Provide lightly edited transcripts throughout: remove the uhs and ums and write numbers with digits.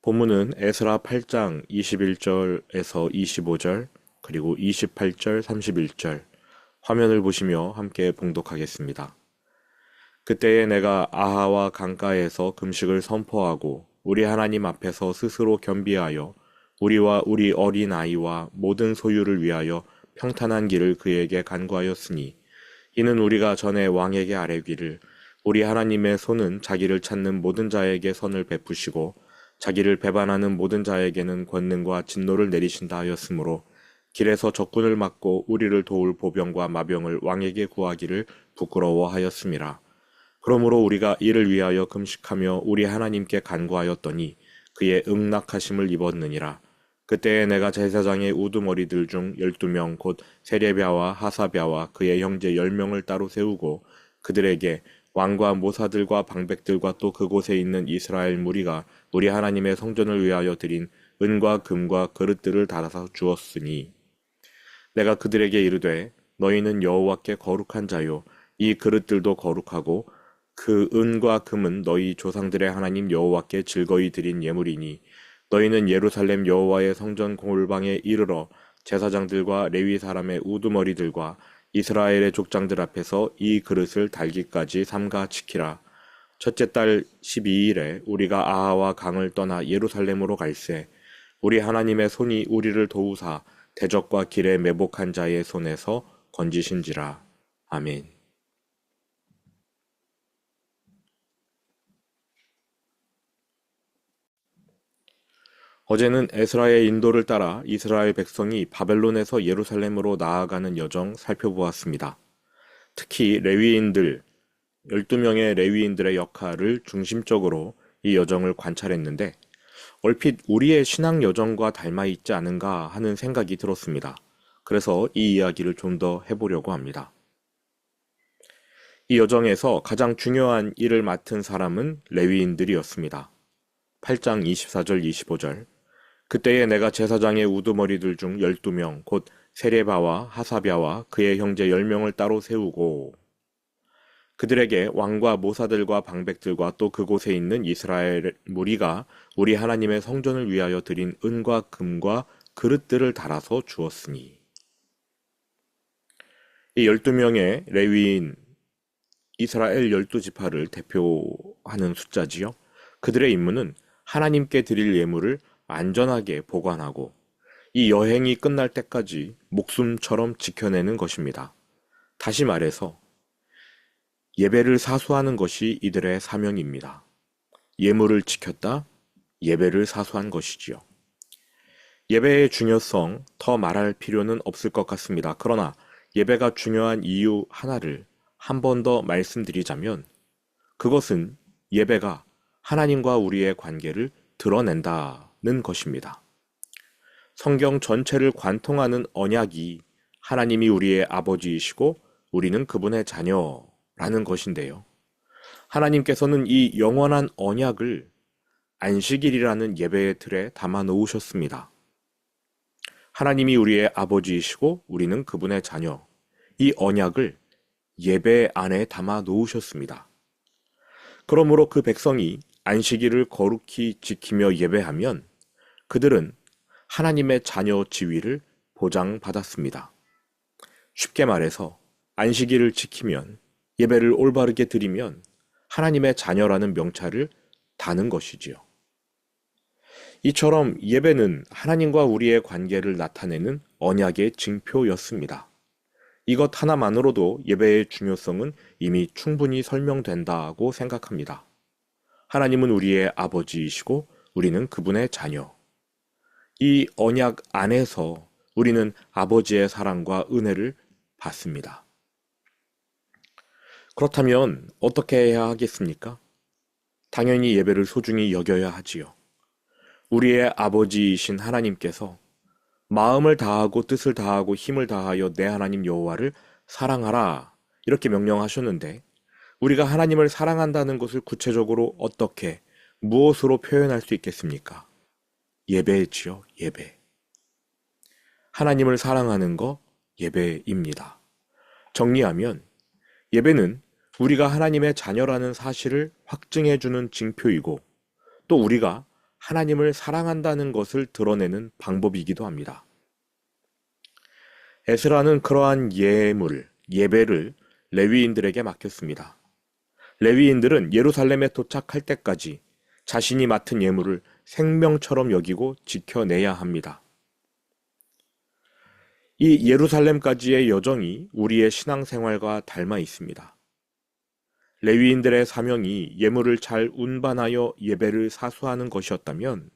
본문은 에스라 8장 21절에서 25절, 그리고 28절, 31절, 화면을 보시며 함께 봉독하겠습니다. 그때에 내가 아하와 강가에서 금식을 선포하고 우리 하나님 앞에서 스스로 겸비하여 우리와 우리 어린 아이와 모든 소유를 위하여 평탄한 길을 그에게 간구하였으니, 이는 우리가 전에 왕에게 아뢰기를 우리 하나님의 손은 자기를 찾는 모든 자에게 선을 베푸시고 자기를 배반하는 모든 자에게는 권능과 진노를 내리신다 하였으므로, 길에서 적군을 막고 우리를 도울 보병과 마병을 왕에게 구하기를 부끄러워하였음이라. 그러므로 우리가 이를 위하여 금식하며 우리 하나님께 간구하였더니 그의 응낙하심을 입었느니라. 그때에 내가 제사장의 우두머리들 중 12명 곧 세레비아와 하사랴와 그의 형제 10명을 따로 세우고 그들에게 왕과 모사들과 방백들과 또 그곳에 있는 이스라엘 무리가 우리 하나님의 성전을 위하여 드린 은과 금과 그릇들을 달아서 주었으니, 내가 그들에게 이르되 너희는 여호와께 거룩한 자요 이 그릇들도 거룩하고 그 은과 금은 너희 조상들의 하나님 여호와께 즐거이 드린 예물이니, 너희는 예루살렘 여호와의 성전 골방에 이르러 제사장들과 레위 사람의 우두머리들과 이스라엘의 족장들 앞에서 이 그릇을 달기까지 삼가 지키라. 첫째 달 12일에 우리가 아하와 강을 떠나 예루살렘으로 갈새 우리 하나님의 손이 우리를 도우사 대적과 길에 매복한 자의 손에서 건지신지라. 아멘. 어제는 에스라의 인도를 따라 이스라엘 백성이 바벨론에서 예루살렘으로 나아가는 여정 살펴보았습니다. 특히 레위인들, 12명의 레위인들의 역할을 중심적으로 이 여정을 관찰했는데, 얼핏 우리의 신앙 여정과 닮아 있지 않은가 하는 생각이 들었습니다. 그래서 이 이야기를 좀 더 해보려고 합니다. 이 여정에서 가장 중요한 일을 맡은 사람은 레위인들이었습니다. 8장 24절 25절. 그때에 내가 제사장의 우두머리들 중 12명 곧 세레바와 하사랴와 그의 형제 10명을 따로 세우고 그들에게 왕과 모사들과 방백들과 또 그곳에 있는 이스라엘 무리가 우리 하나님의 성전을 위하여 드린 은과 금과 그릇들을 달아서 주었으니. 이 12명의 레위인, 이스라엘 12지파를 대표하는 숫자지요. 그들의 임무는 하나님께 드릴 예물을 안전하게 보관하고 이 여행이 끝날 때까지 목숨처럼 지켜내는 것입니다. 다시 말해서 예배를 사수하는 것이 이들의 사명입니다. 예물을 지켰다, 예배를 사수한 것이지요. 예배의 중요성 더 말할 필요는 없을 것 같습니다. 그러나 예배가 중요한 이유 하나를 한 번 더 말씀드리자면, 그것은 예배가 하나님과 우리의 관계를 드러낸다는 것입니다. 성경 전체를 관통하는 언약이 하나님이 우리의 아버지이시고 우리는 그분의 자녀라는 것인데요. 하나님께서는 이 영원한 언약을 안식일이라는 예배의 틀에 담아 놓으셨습니다. 하나님이 우리의 아버지이시고 우리는 그분의 자녀, 이 언약을 예배 안에 담아 놓으셨습니다. 그러므로 그 백성이 안식일을 거룩히 지키며 예배하면 그들은 하나님의 자녀 지위를 보장받았습니다. 쉽게 말해서 안식일을 지키면, 예배를 올바르게 드리면 하나님의 자녀라는 명찰을 다는 것이지요. 이처럼 예배는 하나님과 우리의 관계를 나타내는 언약의 징표였습니다. 이것 하나만으로도 예배의 중요성은 이미 충분히 설명된다고 생각합니다. 하나님은 우리의 아버지이시고 우리는 그분의 자녀. 이 언약 안에서 우리는 아버지의 사랑과 은혜를 받습니다. 그렇다면 어떻게 해야 하겠습니까? 당연히 예배를 소중히 여겨야 하지요. 우리의 아버지이신 하나님께서 마음을 다하고 뜻을 다하고 힘을 다하여 내 하나님 여호와를 사랑하라, 이렇게 명령하셨는데, 우리가 하나님을 사랑한다는 것을 구체적으로 어떻게, 무엇으로 표현할 수 있겠습니까? 예배지요, 예배. 하나님을 사랑하는 거 예배입니다. 정리하면 예배는 우리가 하나님의 자녀라는 사실을 확증해주는 징표이고, 또 우리가 하나님을 사랑한다는 것을 드러내는 방법이기도 합니다. 에스라는 그러한 예배를 레위인들에게 맡겼습니다. 레위인들은 예루살렘에 도착할 때까지 자신이 맡은 예물을 생명처럼 여기고 지켜내야 합니다. 이 예루살렘까지의 여정이 우리의 신앙생활과 닮아 있습니다. 레위인들의 사명이 예물을 잘 운반하여 예배를 사수하는 것이었다면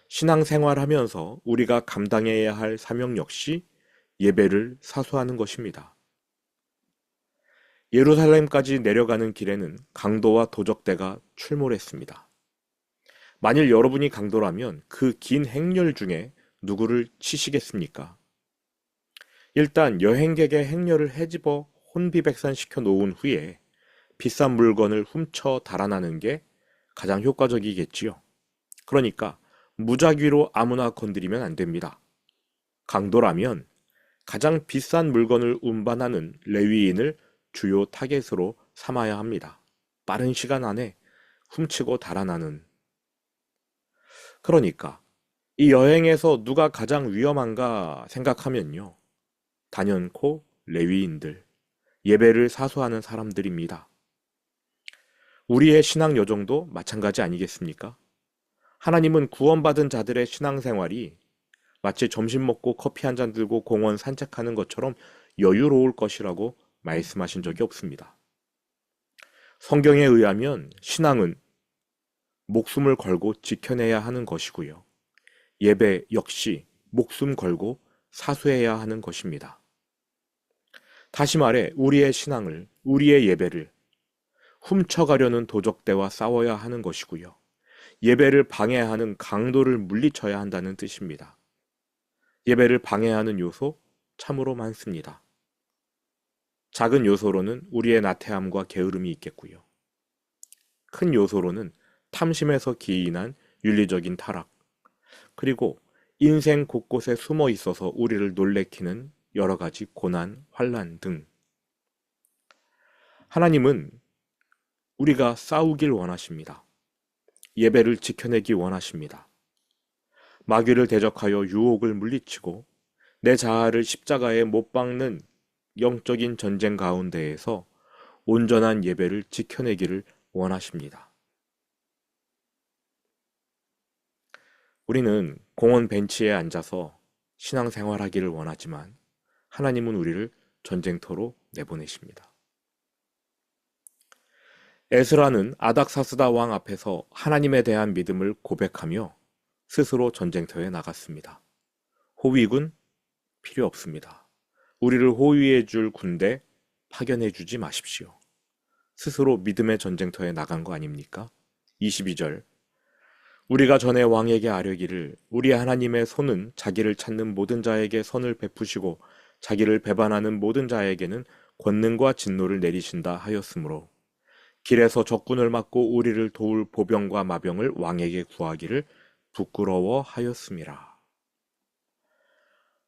신앙생활하면서 우리가 감당해야 할 사명 역시 예배를 사수하는 것입니다. 예루살렘까지 내려가는 길에는 강도와 도적대가 출몰했습니다. 만일 여러분이 강도라면 그 긴 행렬 중에 누구를 치시겠습니까? 일단 여행객의 행렬을 헤집어 혼비백산시켜 놓은 후에 비싼 물건을 훔쳐 달아나는 게 가장 효과적이겠지요. 그러니까 무작위로 아무나 건드리면 안 됩니다. 강도라면 가장 비싼 물건을 운반하는 레위인을 주요 타겟으로 삼아야 합니다. 빠른 시간 안에 훔치고 달아나는. 그러니까 이 여행에서 누가 가장 위험한가 생각하면요. 단연코 레위인들, 예배를 사수하는 사람들입니다. 우리의 신앙 여정도 마찬가지 아니겠습니까? 하나님은 구원받은 자들의 신앙생활이 마치 점심 먹고 커피 한 잔 들고 공원 산책하는 것처럼 여유로울 것이라고 말씀하신 적이 없습니다. 성경에 의하면 신앙은 목숨을 걸고 지켜내야 하는 것이고요. 예배 역시 목숨 걸고 사수해야 하는 것입니다. 다시 말해 우리의 신앙을, 우리의 예배를 훔쳐가려는 도적대와 싸워야 하는 것이고요. 예배를 방해하는 강도를 물리쳐야 한다는 뜻입니다. 예배를 방해하는 요소 참으로 많습니다. 작은 요소로는 우리의 나태함과 게으름이 있겠고요. 큰 요소로는 탐심에서 기인한 윤리적인 타락, 그리고 인생 곳곳에 숨어 있어서 우리를 놀래키는 여러 가지 고난, 환난 등. 하나님은 우리가 싸우길 원하십니다. 예배를 지켜내기 원하십니다. 마귀를 대적하여 유혹을 물리치고 내 자아를 십자가에 못 박는 영적인 전쟁 가운데에서 온전한 예배를 지켜내기를 원하십니다. 우리는 공원 벤치에 앉아서 신앙생활하기를 원하지만 하나님은 우리를 전쟁터로 내보내십니다. 에스라는 아닥사스다 왕 앞에서 하나님에 대한 믿음을 고백하며 스스로 전쟁터에 나갔습니다. 호위군 필요 없습니다. 우리를 호위해 줄 군대 파견해 주지 마십시오. 스스로 믿음의 전쟁터에 나간 거 아닙니까? 22절 우리가 전에 왕에게 아뢰기를 우리 하나님의 손은 자기를 찾는 모든 자에게 선을 베푸시고 자기를 배반하는 모든 자에게는 권능과 진노를 내리신다 하였으므로 길에서 적군을 막고 우리를 도울 보병과 마병을 왕에게 구하기를 부끄러워하였음이라.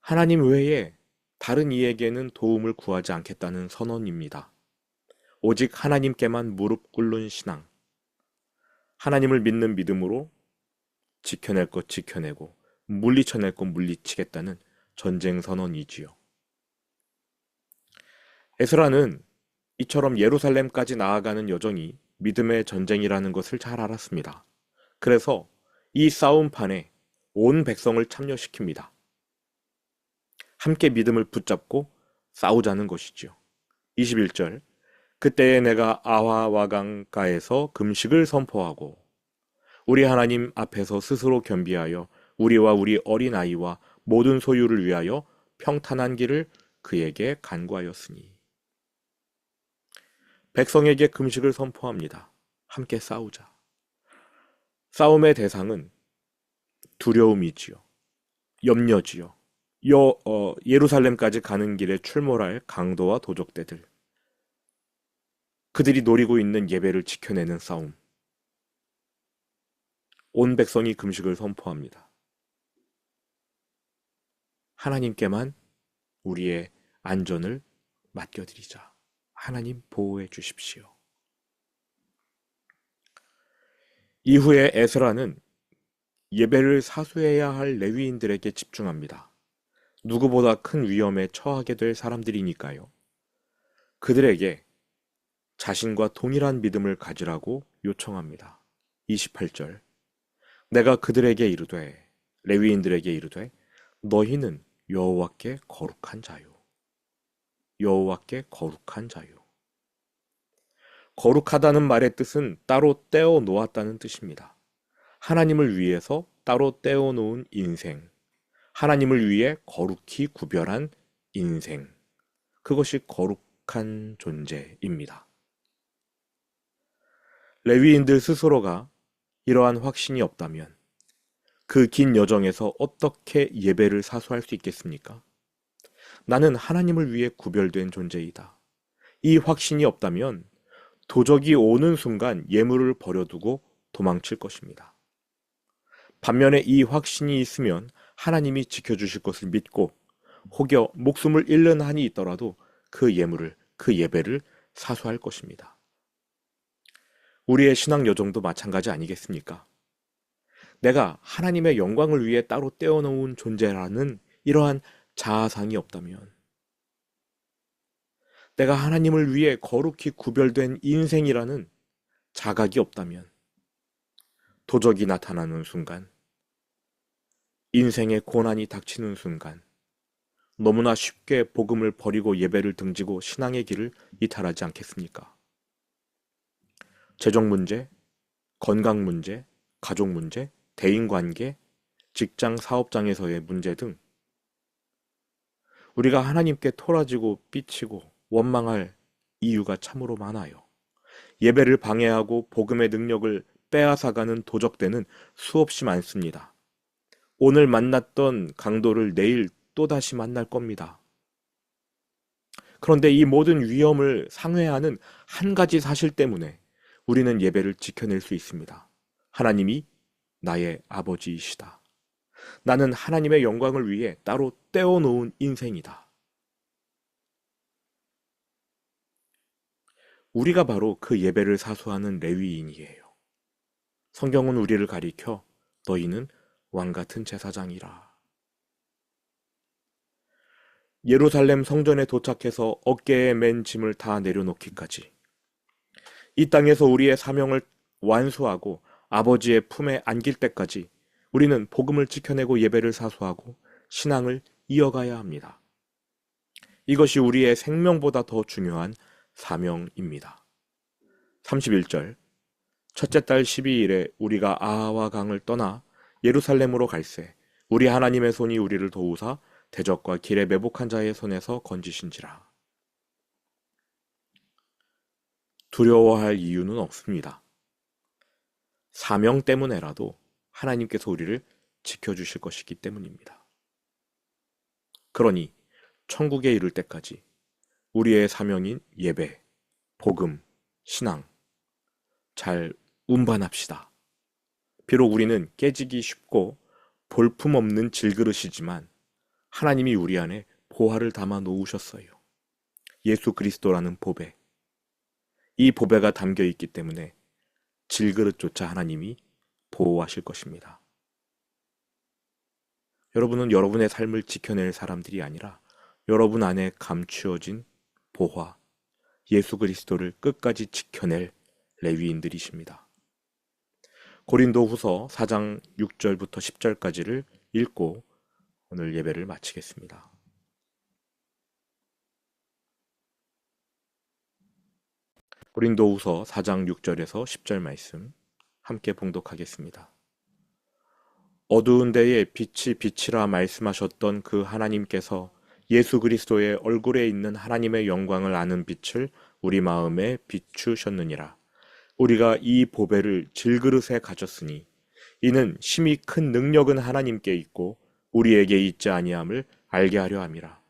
하나님 외에 다른 이에게는 도움을 구하지 않겠다는 선언입니다. 오직 하나님께만 무릎 꿇는 신앙. 하나님을 믿는 믿음으로 지켜낼 것 지켜내고 물리쳐낼 것 물리치겠다는 전쟁 선언이지요. 에스라는 이처럼 예루살렘까지 나아가는 여정이 믿음의 전쟁이라는 것을 잘 알았습니다. 그래서 이 싸움판에 온 백성을 참여시킵니다. 함께 믿음을 붙잡고 싸우자는 것이지요. 21절 그때에 내가 아와 강가에서 금식을 선포하고 우리 하나님 앞에서 스스로 겸비하여 우리와 우리 어린아이와 모든 소유를 위하여 평탄한 길을 그에게 간구하였으니 백성에게 금식을 선포합니다. 함께 싸우자. 싸움의 대상은 두려움이지요. 염려지요. 예루살렘까지 가는 길에 출몰할 강도와 도적대들. 그들이 노리고 있는 예배를 지켜내는 싸움. 온 백성이 금식을 선포합니다. 하나님께만 우리의 안전을 맡겨드리자. 하나님 보호해 주십시오. 이후에 에스라는 예배를 사수해야 할 레위인들에게 집중합니다. 누구보다 큰 위험에 처하게 될 사람들이니까요. 그들에게 자신과 동일한 믿음을 가지라고 요청합니다. 28절. 내가 그들에게 이르되, 레위인들에게 이르되, 너희는 여호와께 거룩한 자요. 여호와께 거룩한 자요. 거룩하다는 말의 뜻은 따로 떼어 놓았다는 뜻입니다. 하나님을 위해서 따로 떼어 놓은 인생, 하나님을 위해 거룩히 구별한 인생, 그것이 거룩한 존재입니다. 레위인들 스스로가 이러한 확신이 없다면 그 긴 여정에서 어떻게 예배를 사수할 수 있겠습니까? 나는 하나님을 위해 구별된 존재이다. 이 확신이 없다면 도적이 오는 순간 예물을 버려두고 도망칠 것입니다. 반면에 이 확신이 있으면 하나님이 지켜주실 것을 믿고 혹여 목숨을 잃는 한이 있더라도 그 예물을, 그 예배를 사수할 것입니다. 우리의 신앙 여정도 마찬가지 아니겠습니까? 내가 하나님의 영광을 위해 따로 떼어놓은 존재라는 이러한 자아상이 없다면, 내가 하나님을 위해 거룩히 구별된 인생이라는 자각이 없다면, 도적이 나타나는 순간, 인생의 고난이 닥치는 순간, 너무나 쉽게 복음을 버리고 예배를 등지고 신앙의 길을 이탈하지 않겠습니까? 재정 문제, 건강 문제, 가족 문제, 대인관계, 직장 사업장에서의 문제 등 우리가 하나님께 토라지고 삐치고 원망할 이유가 참으로 많아요. 예배를 방해하고 복음의 능력을 빼앗아가는 도적대는 수없이 많습니다. 오늘 만났던 강도를 내일 또다시 만날 겁니다. 그런데 이 모든 위험을 상회하는 한 가지 사실 때문에 우리는 예배를 지켜낼 수 있습니다. 하나님이 나의 아버지이시다. 나는 하나님의 영광을 위해 따로 떼어놓은 인생이다. 우리가 바로 그 예배를 사수하는 레위인이에요. 성경은 우리를 가리켜 너희는 왕같은 제사장이라. 예루살렘 성전에 도착해서 어깨에 맨 짐을 다 내려놓기까지, 이 땅에서 우리의 사명을 완수하고 아버지의 품에 안길 때까지 우리는 복음을 지켜내고 예배를 사수하고 신앙을 이어가야 합니다. 이것이 우리의 생명보다 더 중요한 사명입니다. 31절. 첫째 달 12일에 우리가 아하와 강을 떠나 예루살렘으로 갈새 우리 하나님의 손이 우리를 도우사 대적과 길에 매복한 자의 손에서 건지신지라. 두려워할 이유는 없습니다. 사명 때문에라도 하나님께서 우리를 지켜주실 것이기 때문입니다. 그러니 천국에 이를 때까지 우리의 사명인 예배, 복음, 신앙 잘 운반합시다. 비록 우리는 깨지기 쉽고 볼품없는 질그릇이지만 하나님이 우리 안에 보화를 담아 놓으셨어요. 예수 그리스도라는 보배. 이 보배가 담겨 있기 때문에 질그릇조차 하나님이 보호하실 것입니다. 여러분은 여러분의 삶을 지켜낼 사람들이 아니라 여러분 안에 감추어진 보화, 예수 그리스도를 끝까지 지켜낼 레위인들이십니다. 고린도후서 4장 6절부터 10절까지를 읽고 오늘 예배를 마치겠습니다. 고린도후서 4장 6절에서 10절 말씀 함께 봉독하겠습니다. 어두운 데에 빛이 빛이라 말씀하셨던 그 하나님께서 예수 그리스도의 얼굴에 있는 하나님의 영광을 아는 빛을 우리 마음에 비추셨느니라. 우리가 이 보배를 질그릇에 가졌으니 이는 심히 큰 능력은 하나님께 있고 우리에게 있지 아니함을 알게 하려 함이라.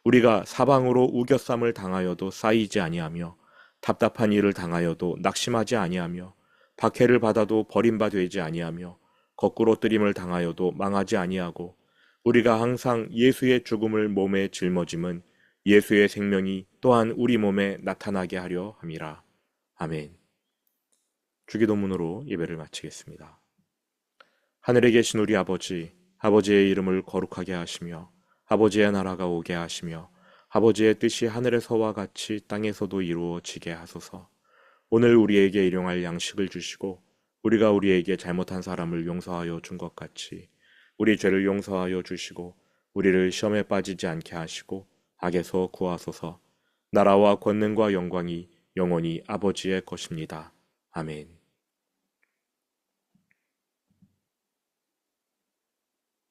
우리가 사방으로 우겨쌈을 당하여도 쌓이지 아니하며 답답한 일을 당하여도 낙심하지 아니하며 박해를 받아도 버림받지 아니하며 거꾸로 뜨림을 당하여도 망하지 아니하고 우리가 항상 예수의 죽음을 몸에 짊어짐은 예수의 생명이 또한 우리 몸에 나타나게 하려 함이라. 아멘. 주기도문으로 예배를 마치겠습니다. 하늘에 계신 우리 아버지, 아버지의 이름을 거룩하게 하시며 아버지의 나라가 오게 하시며 아버지의 뜻이 하늘에서와 같이 땅에서도 이루어지게 하소서. 오늘 우리에게 일용할 양식을 주시고 우리가 우리에게 잘못한 사람을 용서하여 준 것 같이 우리 죄를 용서하여 주시고 우리를 시험에 빠지지 않게 하시고 악에서 구하소서. 나라와 권능과 영광이 영원히 아버지의 것입니다. 아멘.